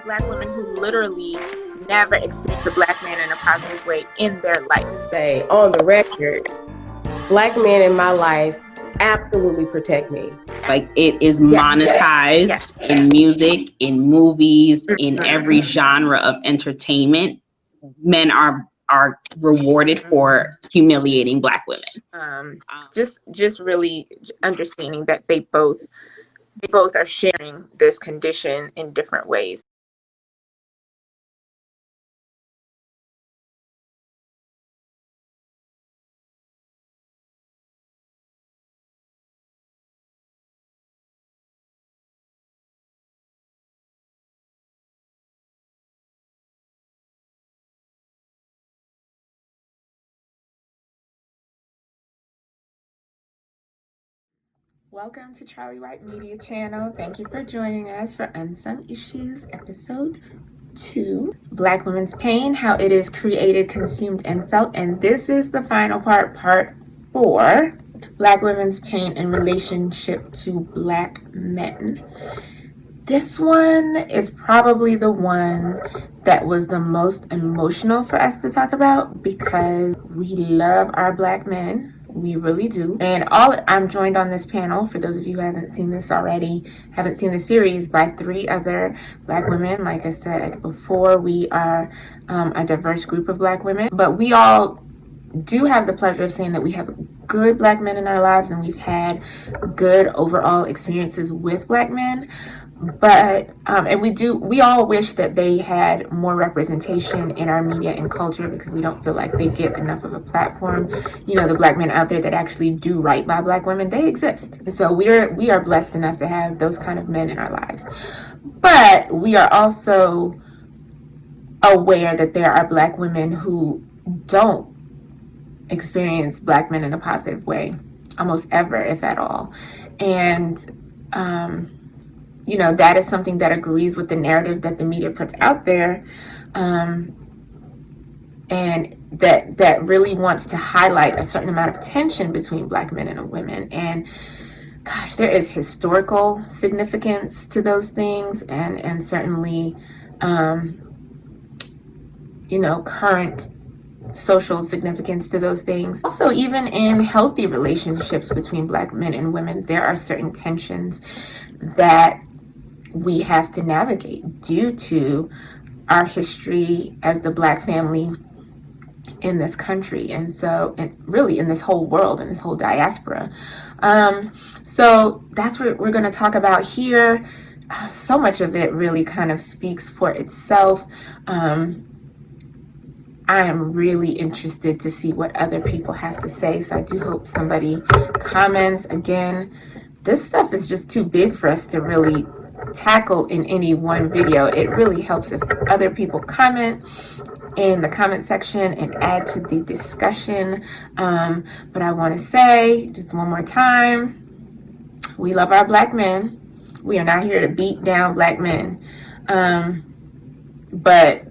Black women who literally never experienced a Black man in a positive way in their life. Say on the record, Black men in my life absolutely protect me. Like, it is monetized in music, in movies, in every genre of entertainment. Men are rewarded for humiliating Black women. Just really understanding that they both are sharing this condition in different ways. Welcome to Charlie White Media Channel. Thank you for joining us for Unsung Issues, Episode 2, Black Women's Pain, How It Is Created, Consumed, and Felt. And this is the final part, Part 4, Black Women's Pain in Relationship to Black Men. This one is probably the one that was the most emotional for us to talk about because we love our Black men. We really do. And I'm joined on this panel, for those of you who haven't seen this already, haven't seen the series, by 3 other Black women. Like I said before, we are a diverse group of Black women, but we all do have the pleasure of saying that we have good Black men in our lives and we've had good overall experiences with Black men. But and we all wish that they had more representation in our media and culture because we don't feel like they get enough of a platform. You know, the Black men out there that actually do right by Black women, they exist. So we are blessed enough to have those kind of men in our lives. But we are also aware that there are Black women who don't experience Black men in a positive way, almost ever, if at all. And you know, that is something that agrees with the narrative that the media puts out there, and that really wants to highlight a certain amount of tension between Black men and women. And gosh, there is historical significance to those things, and certainly, you know, current social significance to those things. Also, even in healthy relationships between Black men and women, there are certain tensions that we have to navigate due to our history as the Black family in this country, and so, and really in this whole world, in this whole diaspora. So that's what we're going to talk about here. So much of it really kind of speaks for itself. I am really interested to see what other people have to say, so I do hope somebody comments. Again, this stuff is just too big for us to really tackle in any one video. It really helps if other people comment in the comment section and add to the discussion. But I want to say just one more time, we love our Black men. We are not here to beat down Black men, but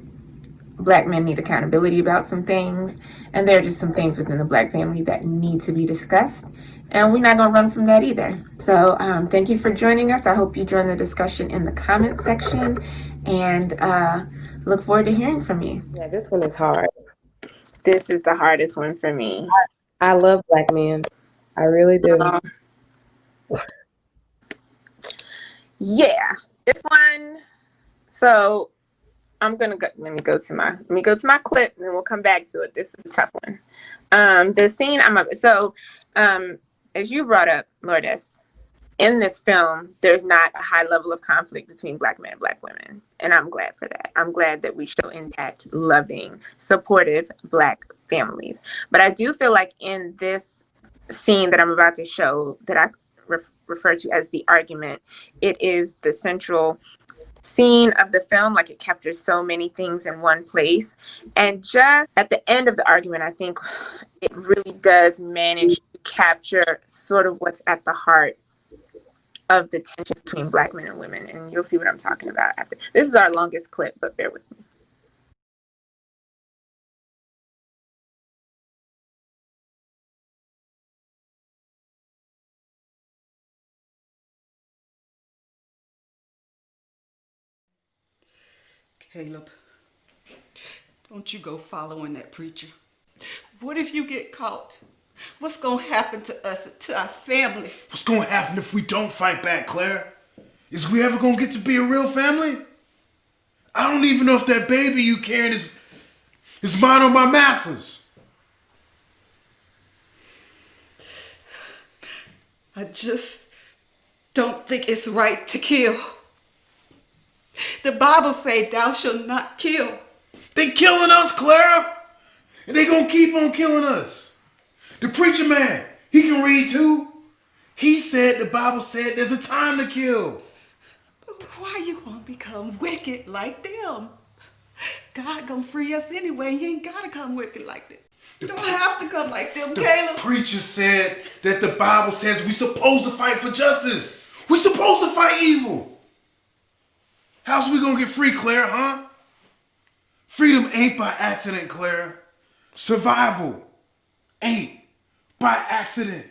Black men need accountability about some things, and there are just some things within the Black family that need to be discussed, and we're not going to run from that either. So thank you for joining us. I hope you join the discussion in the comment section, and look forward to hearing from you. Yeah, this one is hard. This is the hardest one for me. I love Black men. I really do. Yeah, this one. So I'm gonna go. Let me go to my clip, and then we'll come back to it. This is a tough one. The scene as you brought up, Lourdes, in this film, there's not a high level of conflict between Black men and Black women, and I'm glad for that. I'm glad that we show intact, loving, supportive Black families. But I do feel like in this scene that I'm about to show, that I refer to as the argument, it is the central scene of the film. Like, it captures so many things in one place, and just at the end of the argument, I think it really does manage to capture sort of what's at the heart of the tension between Black men and women, and you'll see what I'm talking about after. This is our longest clip, but bear with me. Caleb, don't you go following that preacher. What if you get caught? What's gonna happen to us, to our family? What's gonna happen if we don't fight back, Claire? Is we ever gonna get to be a real family? I don't even know if that baby you carrying is mine or my master's. I just don't think it's right to kill. The Bible say thou shalt not kill. They killing us, Clara. And they gonna keep on killing us. The preacher man, he can read too. He said the Bible said there's a time to kill. But why you gonna become wicked like them? God gonna free us anyway. You ain't gotta come wicked like that. You don't have to come like them, Caleb. The preacher said that the Bible says we supposed to fight for justice. We supposed to fight evil. How's we gonna get free, Claire, huh? Freedom ain't by accident, Claire. Survival ain't by accident.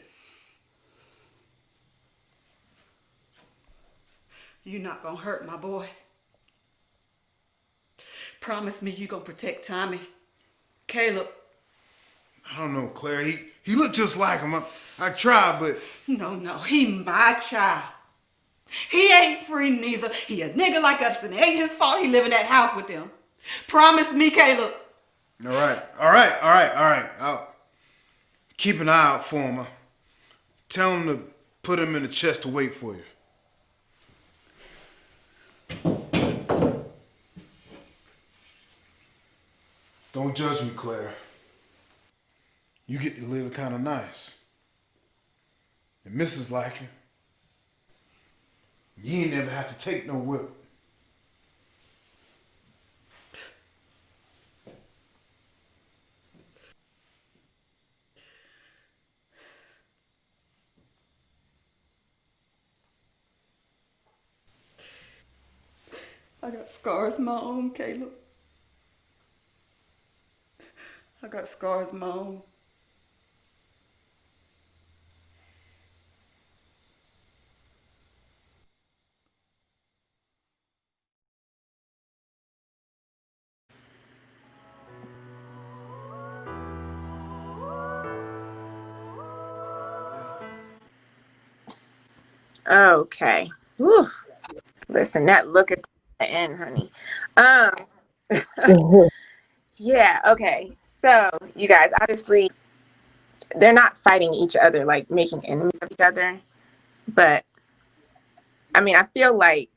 You're not gonna hurt my boy. Promise me you gonna protect Tommy. Caleb. I don't know, Claire. He looked just like him. I tried, but... No, he my child. He ain't free neither. He a nigga like us, and it ain't his fault he live in that house with them. Promise me, Caleb. All right. I'll keep an eye out for him. I'll tell him to put him in the chest to wait for you. Don't judge me, Claire. You get to live kind of nice. And Mrs. like you. You ain't never have to take no whip. I got scars of my own, Caleb. I got scars of my own. Okay. Whew. Listen, that look at the end, honey. Yeah, okay. So, you guys, obviously, they're not fighting each other, like making enemies of each other. But, I mean, I feel like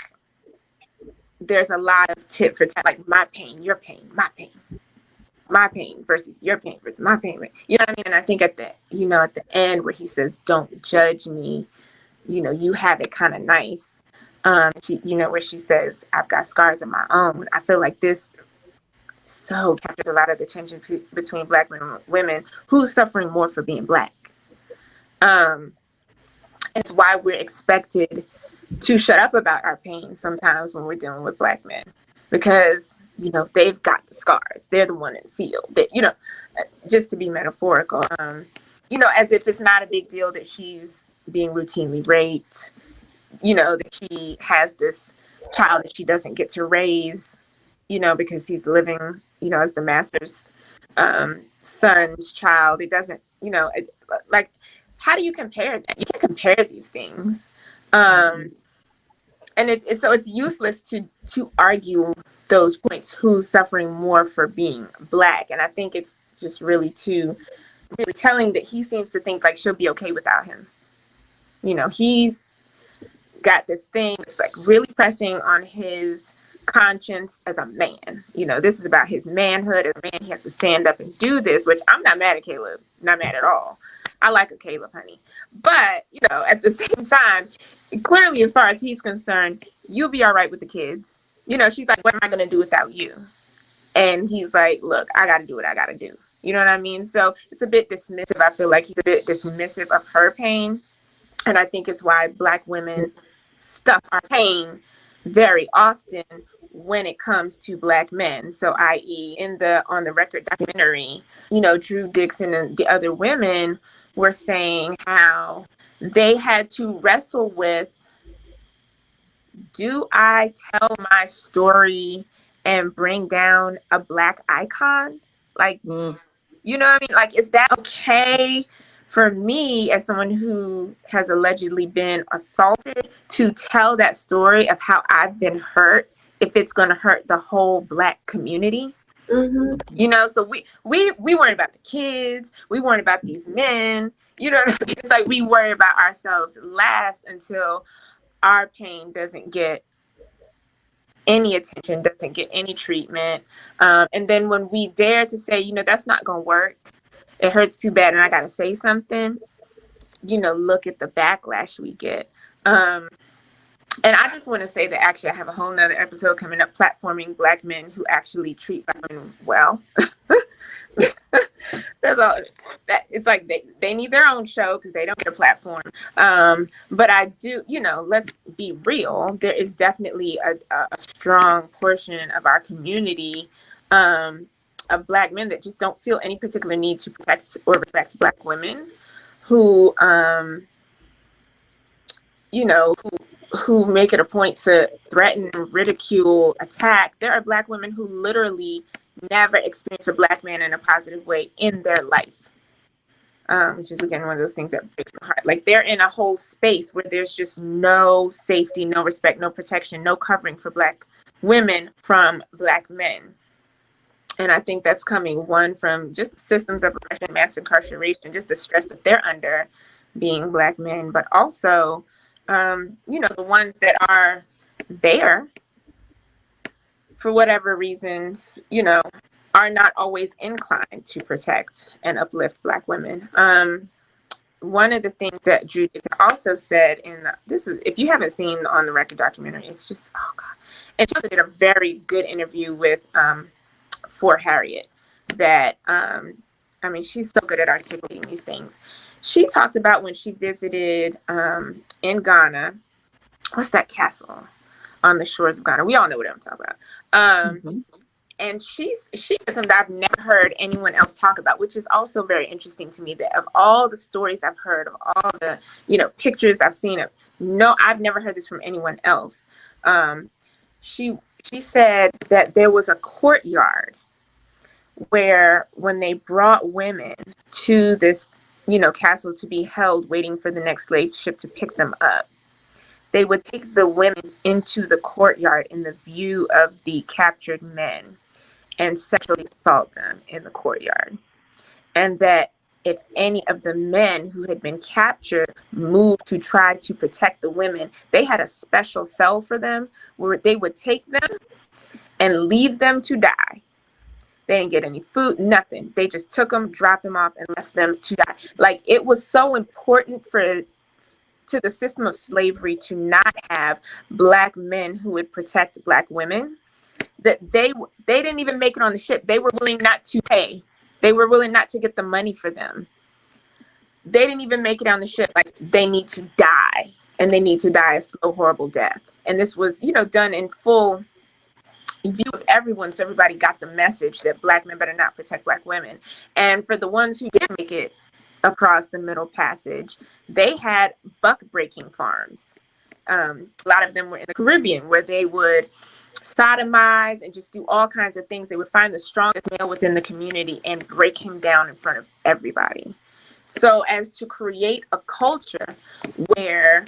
there's a lot of tit for tat, like my pain, your pain, my pain versus your pain versus my pain. You know what I mean? And I think at the end where he says, "Don't judge me," you have it kind of nice. Where she says, "I've got scars of my own." I feel like this so captures a lot of the tension between Black women who's suffering more for being Black. It's why we're expected to shut up about our pain sometimes when we're dealing with Black men, because they've got the scars. They're the one in the field. That just to be metaphorical. As if it's not a big deal that she's being routinely raped. That she has this child that she doesn't get to raise. Because he's living, as the master's son's child. It doesn't, like, how do you compare that? You can't compare these things. And it's useless to argue those points, who's suffering more for being Black. And I think it's just really telling that he seems to think like she'll be okay without him. He's got this thing that's like really pressing on his conscience as a man. This is about his manhood as a man. He has to stand up and do this, which I'm not mad at Caleb. Not mad at all. I like a Caleb, honey. But, at the same time, clearly, as far as he's concerned, you'll be all right with the kids. She's like, what am I going to do without you? And he's like, look, I got to do what I got to do. You know what I mean? So it's a bit dismissive. I feel like he's a bit dismissive of her pain. And I think it's why Black women stuff our pain very often when it comes to Black men. So i.e. in the On the Record documentary, Drew Dixon and the other women were saying how they had to wrestle with, do I tell my story and bring down a Black icon? Like, Mm. you know what I mean? Like, is that okay for me as someone who has allegedly been assaulted to tell that story of how I've been hurt if it's going to hurt the whole Black community? Mm-hmm. You know, so we worried about the kids, we worried about these men, you know what I mean? It's like we worry about ourselves last until our pain doesn't get any attention, doesn't get any treatment. And then when we dare to say, you know, that's not going to work, it hurts too bad and I got to say something, you know, look at the backlash we get. And I just want to say that actually I have a whole nother episode coming up, platforming Black men who actually treat Black women well. That's all. That it's like they need their own show because they don't get a platform. But I do, you know, let's be real. There is definitely a strong portion of our community of Black men that just don't feel any particular need to protect or respect Black women who, you know, who make it a point to threaten, ridicule, attack. There are Black women who literally never experience a Black man in a positive way in their life. Which is again one of those things that breaks my heart. Like they're in a whole space where there's just no safety, no respect, no protection, no covering for Black women from Black men. And I think that's coming, one, from just systems of oppression, mass incarceration, just the stress that they're under being Black men, but also, you know, the ones that are there for whatever reasons, you know, are not always inclined to protect and uplift Black women. One of the things that Judith also said this is, if you haven't seen On the Record documentary, it's just, oh God. And she also did a very good interview with For Harriet that, I mean, she's so good at articulating these things. She talked about when she visited in Ghana, what's that castle on the shores of Ghana? We all know what I'm talking about. And she said something that I've never heard anyone else talk about, which is also very interesting to me, that of all the stories I've heard, of all the, you know, pictures I've seen of, no, I've never heard this from anyone else. She said that there was a courtyard where when they brought women to this, you know, castle to be held, waiting for the next slave ship to pick them up, they would take the women into the courtyard in the view of the captured men and sexually assault them in the courtyard. And that if any of the men who had been captured moved to try to protect the women, they had a special cell for them where they would take them and leave them to die. They didn't get any food, nothing. They just took them, dropped them off, and left them to die. Like, it was so important to the system of slavery to not have Black men who would protect Black women, that they didn't even make it on the ship. They were willing not to pay. They were willing not to get the money for them. They didn't even make it on the ship. Like, they need to die, and they need to die a slow, horrible death. And this was, you know, done in full view of everyone, so everybody got the message that Black men better not protect Black women. And for the ones who did make it across the Middle Passage, they had buck breaking farms. A lot of them were in the Caribbean, where they would sodomize and just do all kinds of things. They would find the strongest male within the community and break him down in front of everybody. So as to create a culture where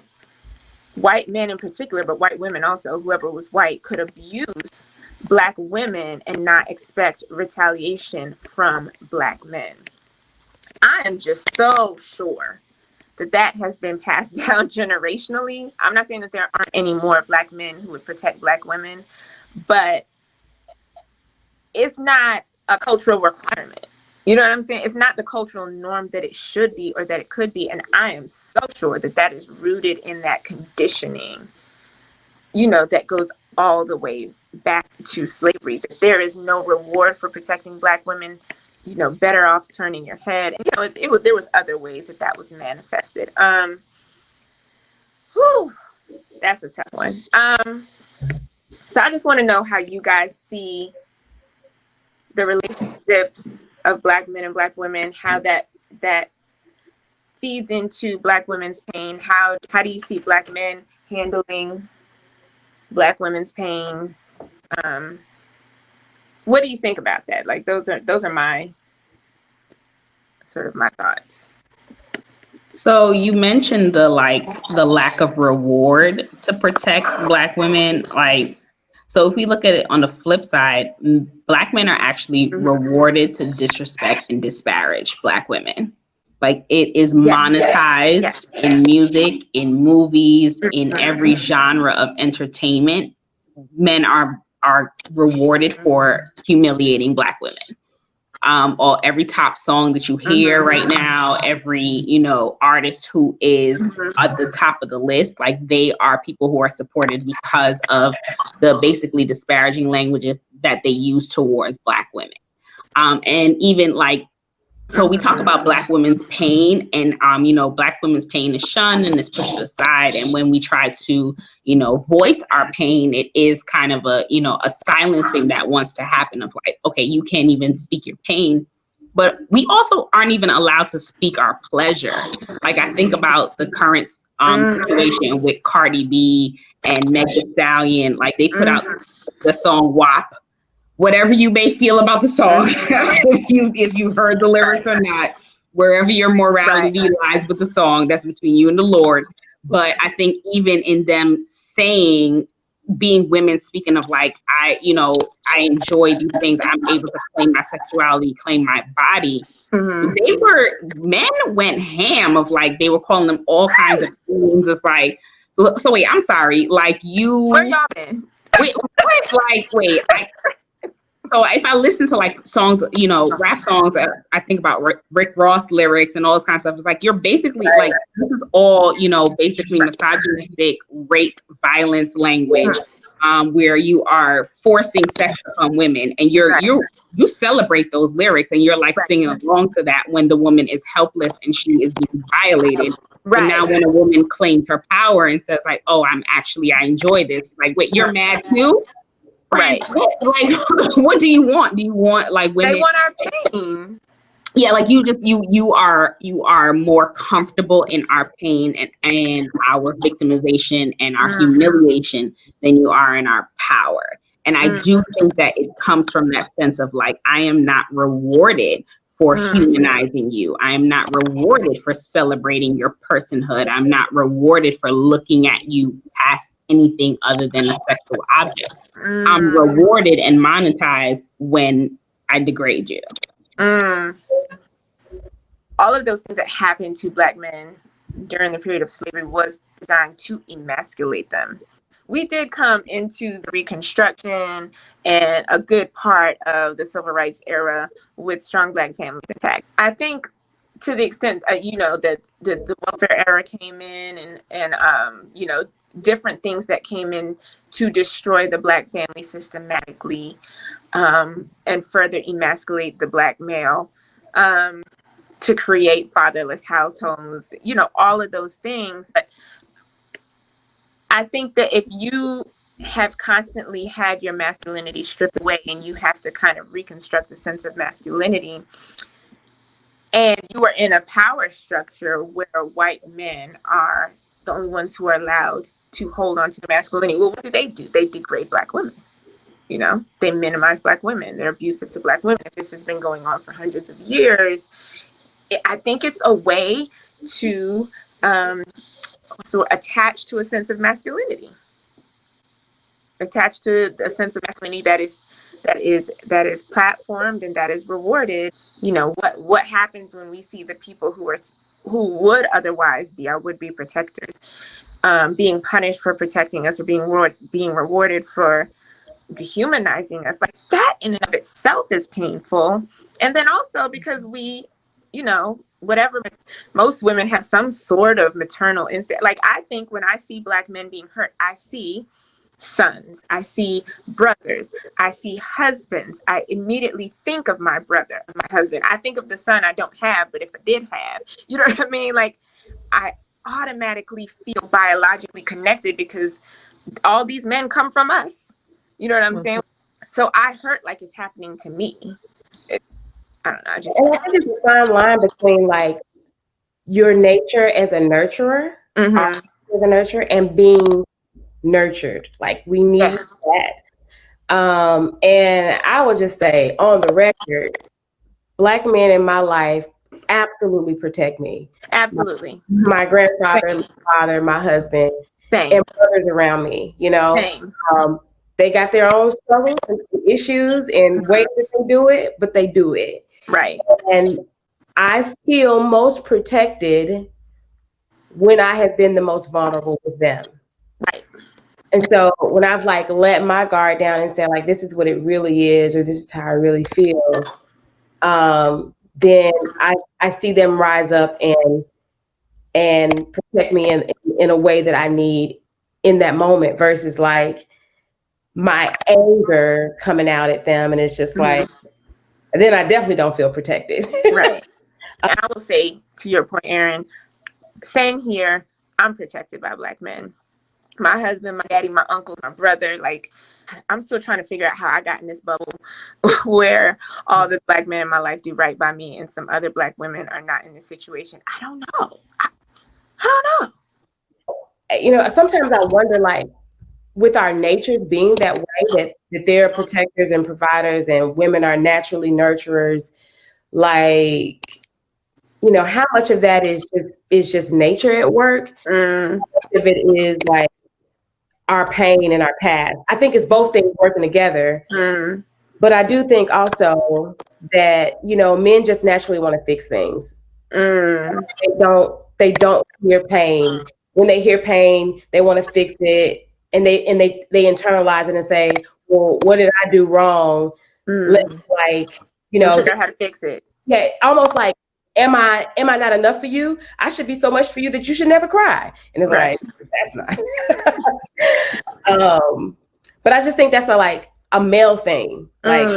white men in particular, but white women also, whoever was white, could abuse Black women and not expect retaliation from Black men. I am just so sure that has been passed down generationally. I'm not saying that there aren't any more Black men who would protect Black women, but it's not a cultural requirement. You know what I'm saying? It's not the cultural norm that it should be or that it could be. And I am so sure that is rooted in that conditioning, you know, that goes all the way back to slavery, that there is no reward for protecting Black women. You know, better off turning your head. And, you know, there was other ways that was manifested. That's a tough one. So I just want to know how you guys see the relationships of Black men and Black women, how that feeds into Black women's pain. How do you see Black men handling Black women's pain? What do you think about that? Like those are my sort of my thoughts. So you mentioned the lack of reward to protect Black women. Like, so if we look at it on the flip side, Black men are actually rewarded to disrespect and disparage Black women. Like, it is monetized in music, in movies, in every genre of entertainment. Men are rewarded for humiliating Black women. Or every top song that you hear right now, every artist who is at the top of the list, like, they are people who are supported because of the basically disparaging languages that they use towards Black women. And even like, so we talk about Black women's pain, and Black women's pain is shunned and is pushed aside. And when we try to voice our pain, it is kind of a silencing that wants to happen, of like, okay, you can't even speak your pain. But we also aren't even allowed to speak our pleasure. Like, I think about the current situation with Cardi B and Meg Thee Stallion. Like, they put out the song WAP. Whatever you may feel about the song, if you heard the lyrics or not, wherever your morality lies with the song, that's between you and the Lord. But I think even in them saying, being women, speaking of like, I enjoy these things, I'm able to claim my sexuality, claim my body. Men went ham of like, they were calling them all kinds of things. It's like, so wait, I'm sorry, like, you, where y'all been? Wait, so if I listen to like songs, rap songs, I think about Rick Ross lyrics and all this kind of stuff. It's like, you're basically like, this is all, basically misogynistic, rape, violence language, where you are forcing sex on women, and you celebrate those lyrics, and you're like singing along to that when the woman is helpless and she is being violated. But now when a woman claims her power and says like, oh, I enjoy this. Like, wait, you're mad too? Like, what do you want? Do you want like women? They want our pain. Yeah, like you are more comfortable in our pain and our victimization and our humiliation than you are in our power. And I do think that it comes from that sense of like, I am not rewarded for humanizing you. I am not rewarded for celebrating your personhood. I'm not rewarded for looking at you past anything other than a sexual object. I'm rewarded and monetized when I degrade you. All of those things that happened to Black men during the period of slavery was designed to emasculate them. We did come into the Reconstruction and a good part of the Civil Rights era with strong Black families intact. I think to the extent, that the welfare era came in and different things that came in to destroy the Black family systematically, and further emasculate the Black male, to create fatherless households, all of those things. But I think that if you have constantly had your masculinity stripped away and you have to kind of reconstruct a sense of masculinity, and you are in a power structure where white men are the only ones who are allowed to hold on to the masculinity, well, what do? They degrade Black women. They minimize Black women. They're abusive to Black women. This has been going on for hundreds of years. I think it's a way to attach to a sense of masculinity, attached to a sense of masculinity that is platformed and that is rewarded. What happens when we see the people who would otherwise be our would-be protectors, being punished for protecting us, or being rewarded for dehumanizing us? Like, that in and of itself is painful. And then also because we, whatever, most women have some sort of maternal instinct. Like, I think when I see Black men being hurt, I see sons, I see brothers, I see husbands. I immediately think of my brother, my husband. I think of the son I don't have, but if I did have, you know what I mean? Like, I automatically feel biologically connected because all these men come from us. You know what I'm saying? So I hurt like it's happening to me. I don't know. And I think it's a fine line between like your nature as a nurturer, and being nurtured. Like, we need that. And I would just say on the record, Black men in my life absolutely protect me. Absolutely. My grandfather, Same. my father, my husband, Same. and brothers around me, you know. Same. They got their own struggles and issues and ways that they do it, but they do it. Right. And I feel most protected when I have been the most vulnerable with them. Right. And so when I've like let my guard down and said like, this is what it really is, or this is how I really feel, then I see them rise up and protect me in a way that I need in that moment versus like my anger coming out at them. And it's just like, then I definitely don't feel protected. Right. And I will say to your point, Erin, same here. I'm protected by Black men. My husband, my daddy, my uncle, my brother, like I'm still trying to figure out how I got in this bubble where all the Black men in my life do right by me and some other Black women are not in this situation. I don't know. I don't know. You know, sometimes I wonder, like, with our natures being that way, that they're protectors and providers and women are naturally nurturers, like, you know, how much of that is just nature at work? How much of it is like our pain and our past? I think it's both things working together. But I do think also that, you know, men just naturally want to fix things. They don't hear pain. When they hear pain, they want to fix it, and they internalize it and say, well, what did I do wrong? Let me, like, you know, figure out how to fix it. Yeah, almost like, am I not enough for you? I should be so much for you that you should never cry. And it's Right. like, that's not. But I just think that's a male thing. Like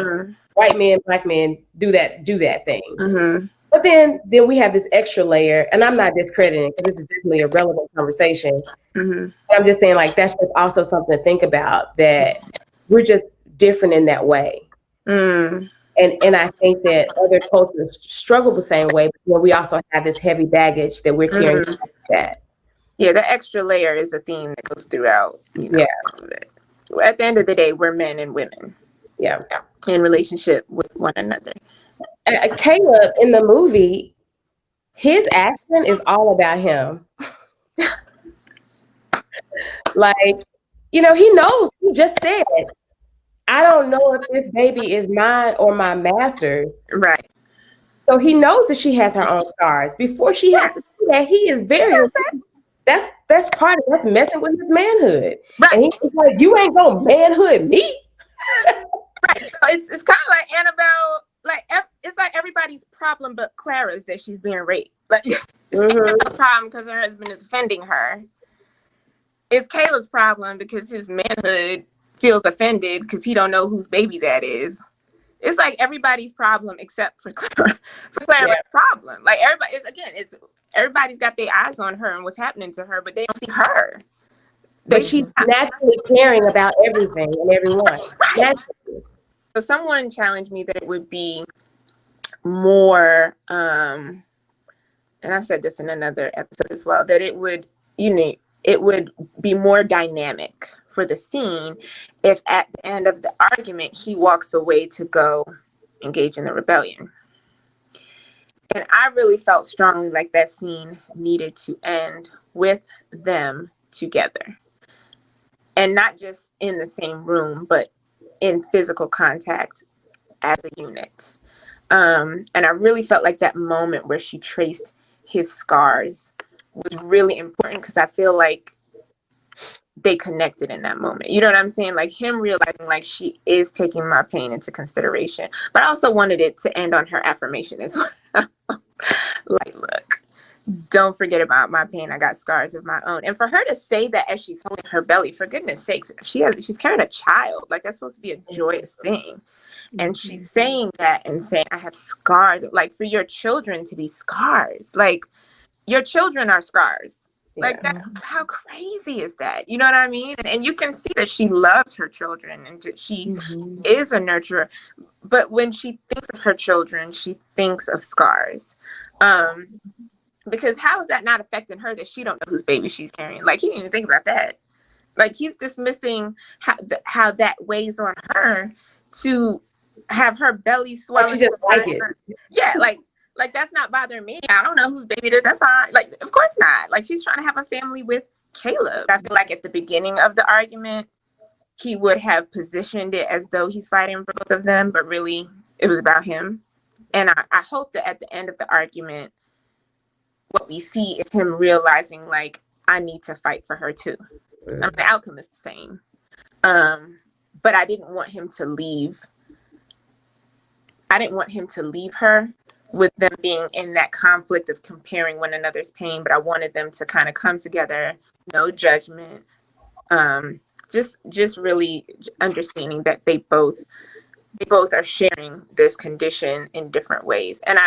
white men, Black men do that thing. But then we have this extra layer, and I'm not discrediting because this is definitely a relevant conversation. I'm just saying, like, that's just also something to think about, that we're just different in that way. And I think that other cultures struggle the same way, but we also have this heavy baggage that we're carrying that. Yeah, the extra layer is a theme that goes throughout, you know, all of it. At the end of the day, we're men and women. Yeah. In relationship with one another. Caleb in the movie, his action is all about him. Like, you know, he knows, he just said, I don't know if this baby is mine or my master's. Right. So he knows that she has her own scars. Before she has to do that, he is very, that's part of, that's messing with his manhood. Right. And he's like, you ain't gonna manhood me. Right. So it's kind of like Annabelle, like it's like everybody's problem but Clara's that she's being raped. Like it's Annabelle's problem because her husband is offending her. It's Caleb's problem because his manhood feels offended because he don't know whose baby that is. It's like everybody's problem except for Clara. For Clara's problem. Like everybody's got their eyes on her and what's happening to her, but they don't see her. But she's naturally caring about everything and everyone. Right. So someone challenged me that it would be more, and I said this in another episode as well, that it would, it would be more dynamic for the scene if at the end of the argument, he walks away to go engage in the rebellion. And I really felt strongly like that scene needed to end with them together. And not just in the same room, but in physical contact as a unit. And I really felt like that moment where she traced his scars was really important because I feel like they connected in that moment. You know what I'm saying? Like him realizing like she is taking my pain into consideration. But I also wanted it to end on her affirmation as well. Like, look, don't forget about my pain. I got scars of my own. And for her to say that as she's holding her belly, for goodness sakes, she's carrying a child. Like that's supposed to be a joyous thing. And she's saying that and saying, I have scars. Like for your children to be scars. Like your children are scars. Like that's how crazy is that? You know what I mean? And you can see that she loves her children and she is a nurturer. But when she thinks of her children, she thinks of scars. Because how is that not affecting her that she don't know whose baby she's carrying? Like he didn't even think about that. Like, he's dismissing how that weighs on her to have her belly swelling. She doesn't like it. Yeah, like that's not bothering me. I don't know whose baby it is. That's fine. Like, of course not. Like, she's trying to have a family with Caleb. I feel like at the beginning of the argument, he would have positioned it as though he's fighting for both of them, but really it was about him. And I hope that at the end of the argument, what we see is him realizing, like, I need to fight for her too. I mean, the outcome is the same. But I didn't want him to leave. I didn't want him to leave her with them being in that conflict of comparing one another's pain, but I wanted them to kind of come together, no judgment, just really understanding that they both are sharing this condition in different ways. And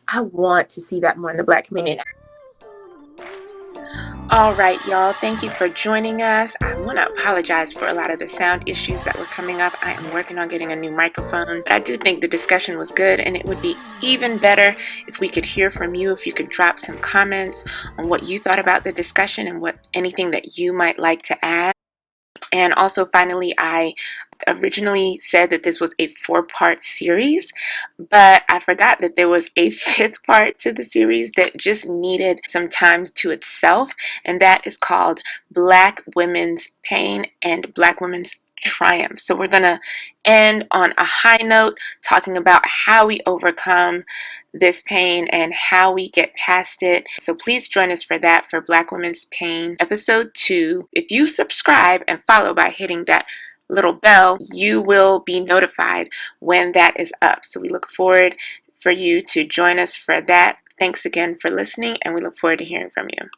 I want to see that more in the Black community. All right, y'all. Thank you for joining us. I want to apologize for a lot of the sound issues that were coming up. I am working on getting a new microphone. But I do think the discussion was good, and it would be even better if we could hear from you, if you could drop some comments on what you thought about the discussion and anything that you might like to add. And also, finally, I originally said that this was a 4-part series, but I forgot that there was a 5th part to the series that just needed some time to itself, and that is called Black Women's Pain and Black Women's Triumph. So we're going to end on a high note, talking about how we overcome this pain and how we get past it. So please join us for that, for Black Women's Pain, episode 2. If you subscribe and follow by hitting that little bell, you will be notified when that is up. So we look forward for you to join us for that. Thanks again for listening, and we look forward to hearing from you.